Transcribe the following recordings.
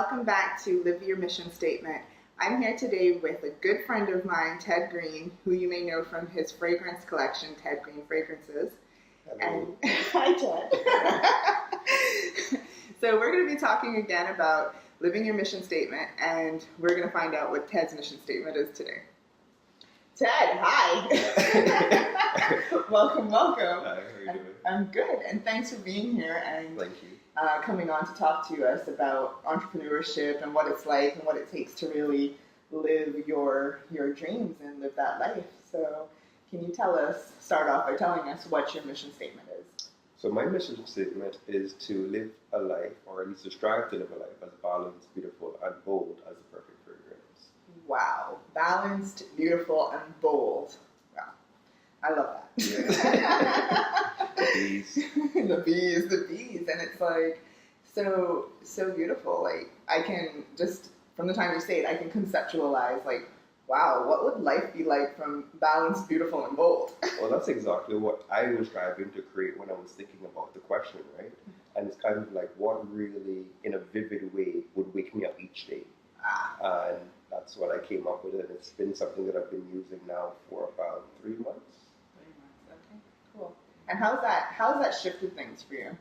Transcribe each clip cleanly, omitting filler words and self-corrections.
welcome back to Live Your Mission Statement. I'm here today with a good friend of mine, Ted Green, who you may know from his fragrance collection, Ted Green Fragrances. Hello. And hi, Ted. So we're going to be talking again about living your mission statement, and we're going to find out what Ted's mission statement is today. Ted, hi. Welcome. Hi, how are you doing? I'm good, and thanks for being here and Thank you. coming on to talk to us about entrepreneurship and what it's like and what it takes to really live your dreams and live that life. So can you start off by telling us what your mission statement is? So my mission statement is to live a life, or at least to strive to live a life as balanced, beautiful, and bold as the perfect fragrance. Wow. Balanced, beautiful, and bold. Wow. I love that. Yeah. The bees. the bees. And it's like so beautiful. Like I can just, from the time you say it, I can conceptualize like, wow, what would life be like from balanced, beautiful, and bold? Well, that's exactly what I was striving to create when I was thinking about the question, right? And it's kind of like what really, in a vivid way, would wake me up each day. And that's what I came up with, and it's been something that I've been using now for about 3 months. 3 months, okay, cool. And how's that shifted things for you?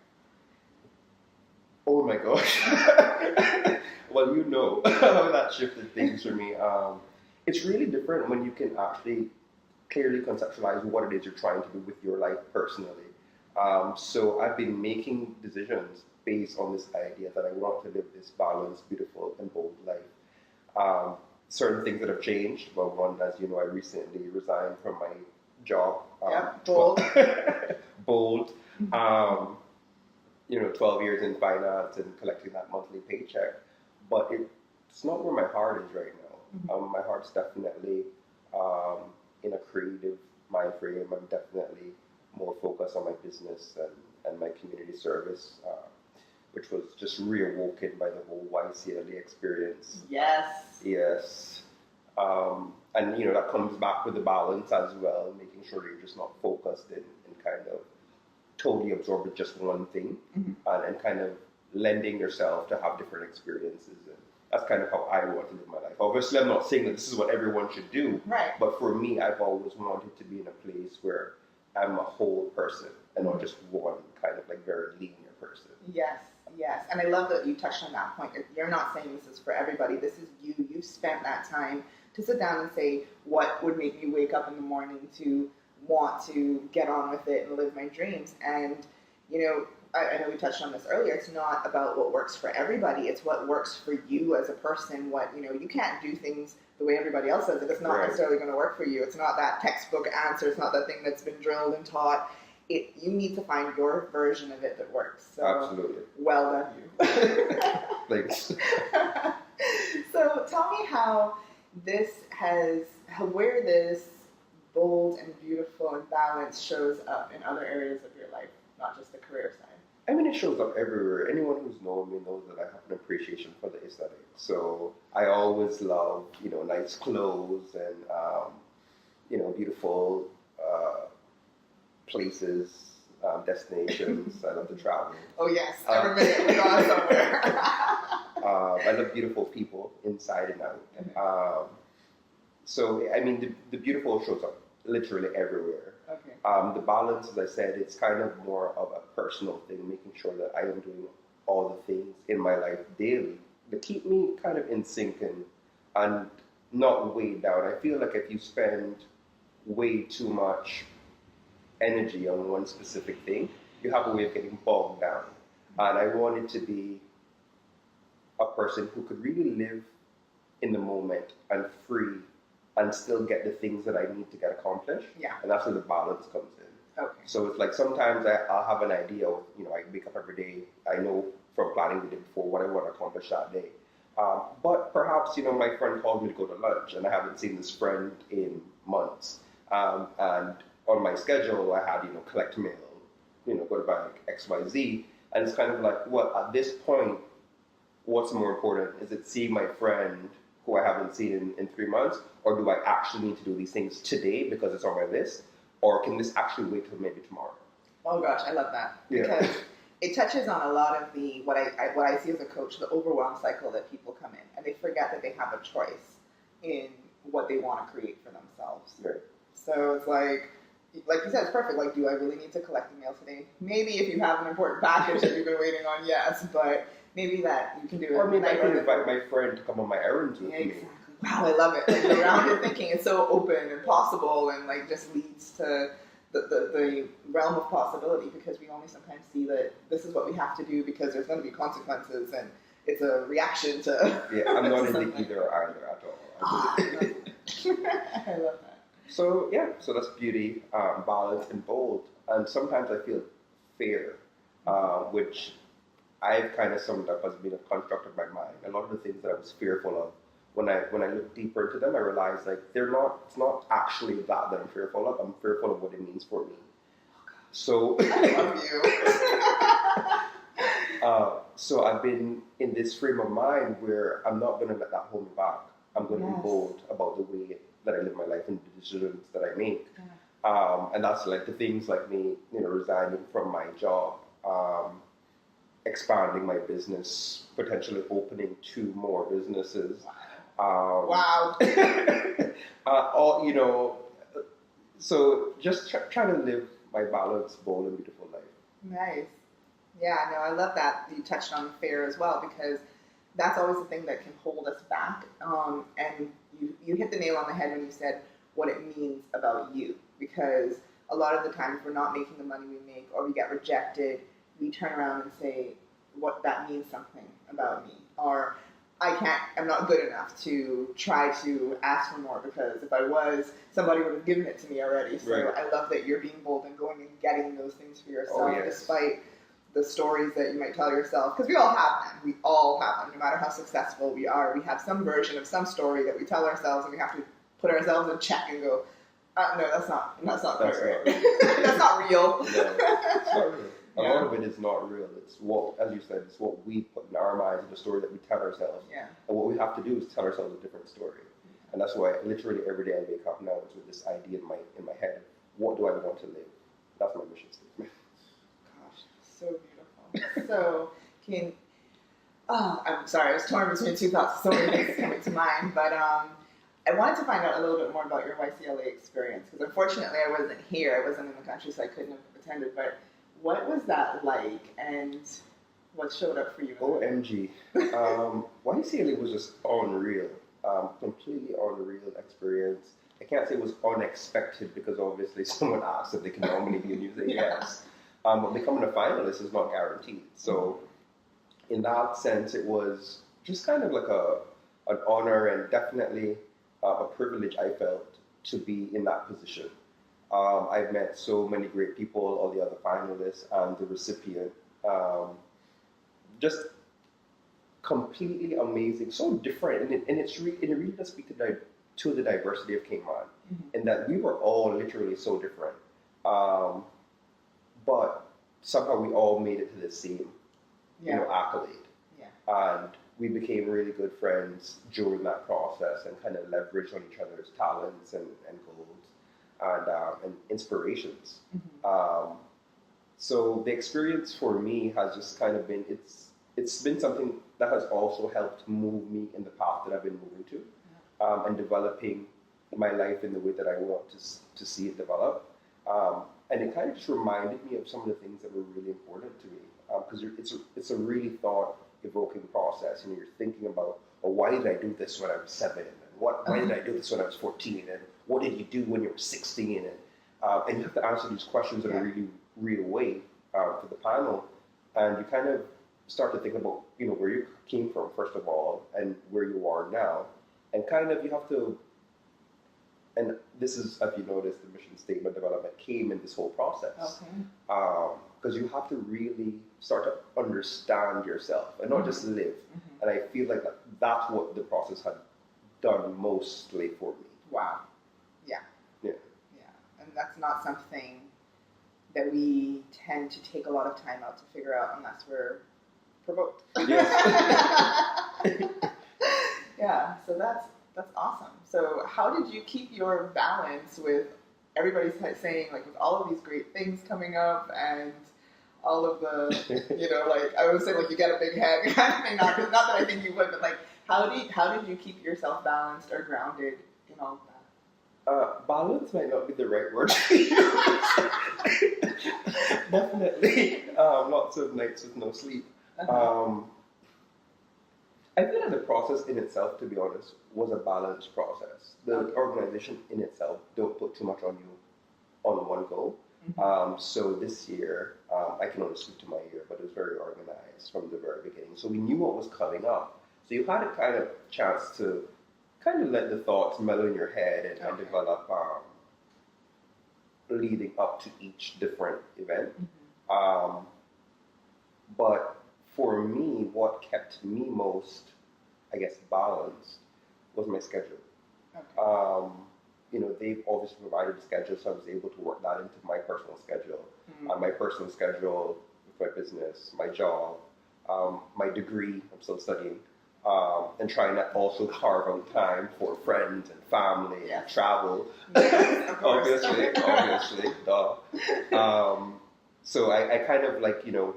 Oh my gosh. Well, you know how that shifted things for me. It's really different when you can actually clearly conceptualize what it is you're trying to do with your life personally. So I've been making decisions based on this idea that I want to live this balanced, beautiful, and bold life. Certain things that have changed. Well, one, as you know, I recently resigned from my job. Bold. Bold. 12 years in finance and collecting that monthly paycheck. But it's not where my heart is right now. My heart's definitely in a creative mind frame. I'm definitely more focused on my business and my community service, which was just reawoken by the whole YCLA experience. Yes. And that comes back with the balance as well, making sure that you're just not focused and kind of totally absorbed with just one thing, and kind of lending yourself to have different experiences. And that's kind of how I want to live my life. Obviously, I'm not saying that this is what everyone should do, right? But for me, I've always wanted to be in a place where I'm a whole person and not just one kind of like very linear person. Yes. And I love that you touched on that point. You're not saying this is for everybody. This is you. You've spent that time to sit down and say, what would make me wake up in the morning to want to get on with it and live my dreams? And, I know we touched on this earlier. It's not about what works for everybody. It's what works for you as a person. You can't do things the way everybody else does it. It's not necessarily going to work for you. It's not that textbook answer. It's not that thing that's been drilled and taught. You need to find your version of it that works. So, absolutely. Well done, you. Thanks. So tell me where this bold and beautiful and balanced shows up in other areas of your life, not just the career side. I mean, it shows up everywhere. Anyone who's known me knows that I have an appreciation for the aesthetic. So I always love, nice clothes and, beautiful places, destinations. I love to travel. Oh, yes. Every minute we're going somewhere. I love beautiful people inside and out. So, I mean, the beautiful shows up literally everywhere. Okay. The balance, as I said, it's kind of more of a personal thing, making sure that I am doing all the things in my life daily that keep me kind of in sync and not weighed down. I feel like if you spend way too much energy on one specific thing, you have a way of getting bogged down. And I wanted to be a person who could really live in the moment and free and still get the things that I need to get accomplished. Yeah. And that's where the balance comes in. Okay. So it's like sometimes I'll have an idea of, I wake up every day, I know from planning the day before what I want to accomplish that day. But perhaps, my friend called me to go to lunch and I haven't seen this friend in months. And on my schedule, I had, collect mail, go to bank, XYZ. And it's kind of like, well, at this point, what's more important? Is it seeing my friend who I haven't seen in 3 months? Or do I actually need to do these things today because it's on my list? Or can this actually wait till maybe tomorrow? Oh gosh, I love that. Yeah. Because it touches on a lot of the what I see as a coach, the overwhelm cycle that people come in, and they forget that they have a choice in what they want to create for themselves. Right. So it's like you said, it's perfect. Like, do I really need to collect the mail today? Maybe if you have an important package that you've been waiting on, yes, but maybe that you can do it. Or maybe I can invite my friend to come on my errands with me. Exactly. Wow, I love it. Like, the rounded thinking is so open and possible, and like just leads to the realm of possibility, because we only sometimes see that this is what we have to do because there's going to be consequences, and it's a reaction to. Yeah, I'm not in the either at all. I love that. So yeah, so that's beauty, balance, and bold. And sometimes I feel fear, which I've kind of summed up as being a construct of my mind. A lot of the things that I was fearful of, when I look deeper into them, I realized like it's not actually that I'm fearful of. I'm fearful of what it means for me. So I love you. So I've been in this frame of mind where I'm not going to let that hold me back. I'm going to be bold about the way that I live my life and the decisions that I make. Yeah. And that's like the things like me, resigning from my job, expanding my business, potentially opening 2 more businesses. Wow. So just trying to live my balanced, bold, and beautiful life. Nice. Yeah, no, I love that you touched on fear as well, because that's always the thing that can hold us back. And you hit the nail on the head when you said what it means about you, because a lot of the times we're not making the money we make, or we get rejected, we turn around and say, what that means something about me, or I'm not good enough to try to ask for more, because if I was, somebody would have given it to me already. So right. I love that you're being bold and going and getting those things for yourself, despite the stories that you might tell yourself, because we all have them. We all have them, no matter how successful we are. We have some version of some story that we tell ourselves, and we have to put ourselves in check and go, no, that's not that's not real. That's not real. No, it's not real. A lot of it is not real. It's what, as you said, it's what we put in our minds, the story that we tell ourselves. Yeah. And what we have to do is tell ourselves a different story. And that's why literally every day I wake up now with this idea in my head. What do I want to live? That's my mission statement. Gosh, so beautiful. So I'm sorry, I was torn between 2 thoughts. So many things coming to mind, but I wanted to find out a little bit more about your YCLA experience, because unfortunately I wasn't here. I wasn't in the country, so I couldn't have attended. But what was that like, and what showed up for you? OMG. YCLA was just unreal. Completely unreal experience. I can't say it was unexpected, because obviously someone asked if they can nominate you and you say yes. But becoming a finalist is not guaranteed. So in that sense, it was just kind of like an honor, and definitely a privilege I felt to be in that position. I've met so many great people, all the other finalists and the recipient. Just completely amazing, so different, and it really does speak to the diversity of Cayman, in that we were all literally so different, but somehow we all made it to the same, accolade. Yeah. And we became really good friends during that process, and kind of leveraged on each other's talents and goals and inspirations. So the experience for me has just kind of been, it's been something that has also helped move me in the path that I've been moving to, and developing my life in the way that I want to see it develop. And it kind of just reminded me of some of the things that were really important to me, because it's a really thought-evoking process. You're thinking about, why did I do this when I was 7? And why did I do this when I was 14? And what did you do when you were 16? And you have to answer these questions in a really real way for the panel. And you kind of start to think about, where you came from, first of all, and where you are now. And kind of you have to, and this is, if you notice, the mission statement development came in this whole process. Okay. Because you have to really start to understand yourself and not just live. And I feel like that's what the process had done mostly for me. Wow. Yeah. And that's not something that we tend to take a lot of time out to figure out unless we're provoked. Yes. Yeah, so that's awesome. So how did you keep your balance with everybody's saying, like, with all of these great things coming up, and all of the, like I would say, like you get a big head kind of thing. Not that I think you would, but like how did you keep yourself balanced or grounded in all of that? Balance might not be the right word. Definitely, lots of nights with no sleep. I feel like the process in itself, to be honest, was a balanced process. The organization in itself don't put too much on you on one go. So this year, I can only speak to my year, but it was very organized from the very beginning. So we knew what was coming up. So you had a kind of chance to kind of let the thoughts mellow in your head and develop leading up to each different event. But for me, what kept me most, I guess, balanced was my schedule. They've obviously provided a schedule, so I was able to work that into my personal schedule. My personal schedule with my business, my job, my degree, I'm still studying, and trying to also carve out time for friends and family and travel. obviously, duh. So I kind of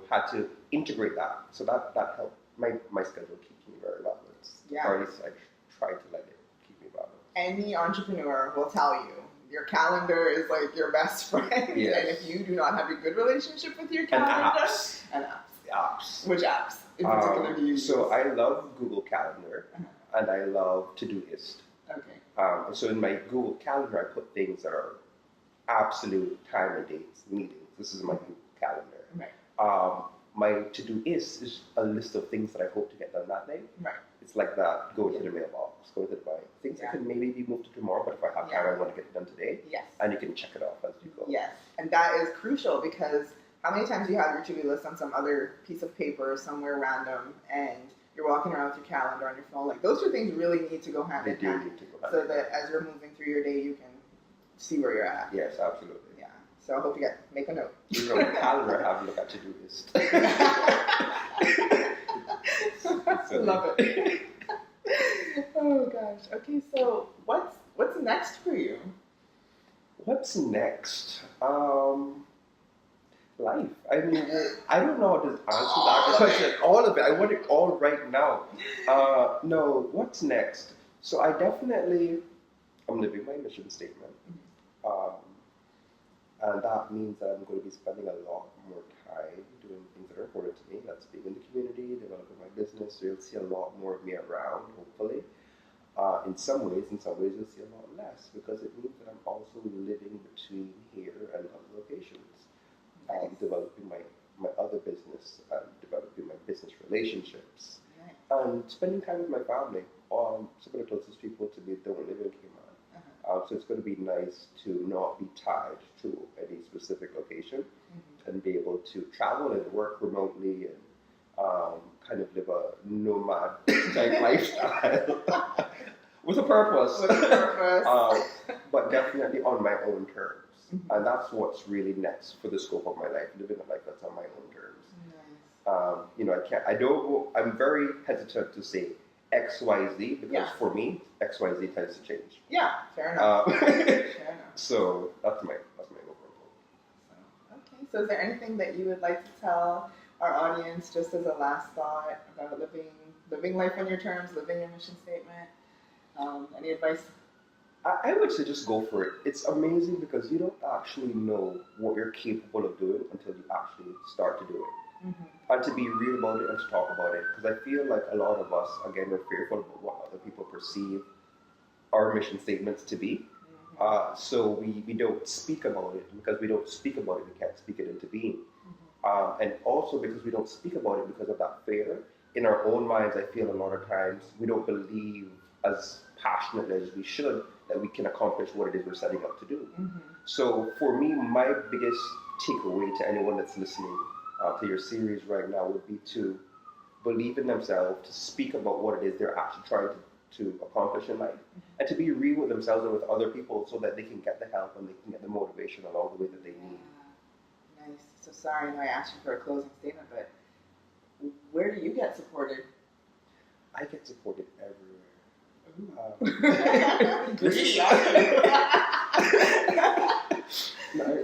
had to integrate that. So that helped my schedule keep me very balanced. Or at least I try to let it keep me balanced. Any entrepreneur will tell you your calendar is like your best friend. Yes. And if you do not have a good relationship with your calendar, and apps. Which apps in particular do you use? So I love Google Calendar and I love Todoist. So in my Google Calendar, I put things that are absolute time and dates, meetings. This is my Google Calendar. My Todoist is a list of things that I hope to get done that day. It's like that, go into the mailbox, go to the bank. Things that can maybe be moved to tomorrow, but if I have time, I want to get it done today. And you can check it off as you go. And that is crucial because how many times do you have your to-do list on some other piece of paper somewhere random and you're walking around with your calendar on your phone? Like those two things really need to go hand in hand. So that as you're moving through your day, you can see where you're at. Yes, absolutely. So I hope you make a note. You know, calendar, have a look at Todoist. Love it. Oh gosh. Okay, so what's next for you? What's next? Life. I mean, I don't know how to answer that question. All of it. I want it all right now. No, what's next? So I'm living my mission statement. And that means that I'm going to be spending a lot more time doing things that are important to me. That's being in the community, developing my business. So you'll see a lot more of me around, hopefully. In some ways you'll see a lot less because it means that I'm also living between here and other locations. Developing my other business and developing my business relationships. And spending time with my family. Some of the closest people to me don't live in Cayman. So it's going to be nice to not be tied to any specific location and be able to travel and work remotely and kind of live a nomad type lifestyle with a purpose. But definitely on my own terms. And that's what's really next for the scope of my life, living a life that's on my own terms. I'm very hesitant to say XYZ because for me, XYZ tends to change. Fair enough. So that's my overall goal. Okay, so is there anything that you would like to tell our audience just as a last thought about living life on your terms, living your mission statement? Any advice? I would say just go for it. It's amazing because you don't actually know what you're capable of doing until you actually start to do it. And to be real about it and to talk about it. Because I feel like a lot of us, again, we're fearful of what other people perceive our mission statements to be. So we don't speak about it. Because we don't speak about it, we can't speak it into being. And also because we don't speak about it because of that fear, in our own minds, I feel a lot of times we don't believe as passionately as we should that we can accomplish what it is we're setting out to do. So for me, my biggest takeaway to anyone that's listening to your series right now would be to believe in themselves, to speak about what it is they're actually trying to accomplish in life, and to be real with themselves and with other people so that they can get the help and they can get the motivation along the way that they need. Nice. So sorry, I know I asked you for a closing statement, but where do you get supported? I get supported everywhere.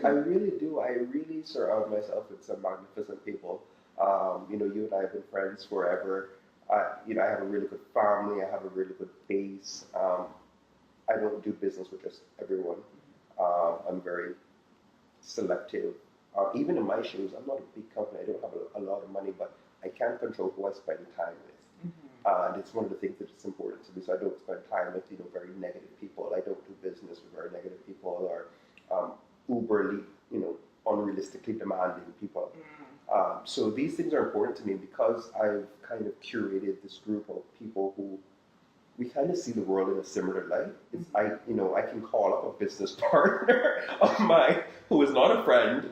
I really do. I really surround myself with some magnificent people. You and I have been friends forever. I have a really good family. I have a really good base. I don't do business with just everyone. I'm very selective. Even in my shoes, I'm not a big company. I don't have a lot of money, but I can control who I spend time with. And it's one of the things that is important to me. So I don't spend time with very negative people. I don't do business with very negative people or uberly, unrealistically demanding people. So these things are important to me because I've kind of curated this group of people who we kind of see the world in a similar light. I can call up a business partner of mine who is not a friend.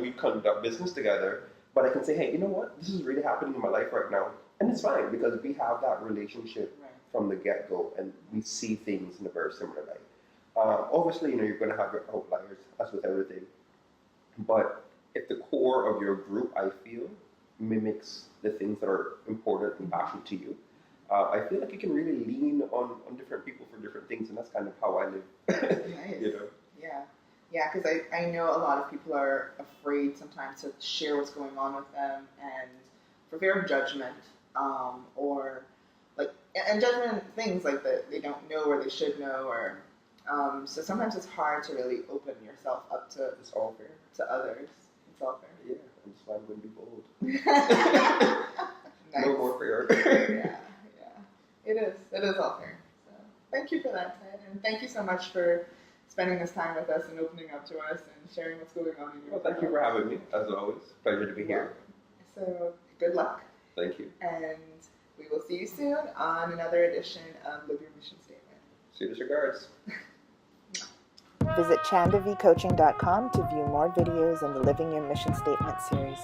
We conduct business together, but I can say, hey, you know what? This is really happening in my life right now, and it's fine because we have that relationship from the get-go, and we see things in a very similar light. Obviously, you're going to have your outliers, as with everything, but if the core of your group, I feel, mimics the things that are important and passionate to you, I feel like you can really lean on different people for different things, and that's kind of how I live. Nice. Yeah, because I know a lot of people are afraid sometimes to share what's going on with them, and for fear of judgment, and judgment things like that they don't know or they should know, or so sometimes it's hard to really open yourself up to It's all fair. to others. It's all fair. Yeah, and that's why I'm going to be bold. Nice. No more fear. Yeah. It is all fair. So thank you for that, Ted, and thank you so much for spending this time with us and opening up to us and sharing what's going on in your Well, thank you for having me, as always. Pleasure to be here. So good luck. Thank you. And we will see you soon on another edition of Live Your Mission Statement. Sweetest regards. Visit ChandaVcoaching.com to view more videos in the Living Your Mission Statement series.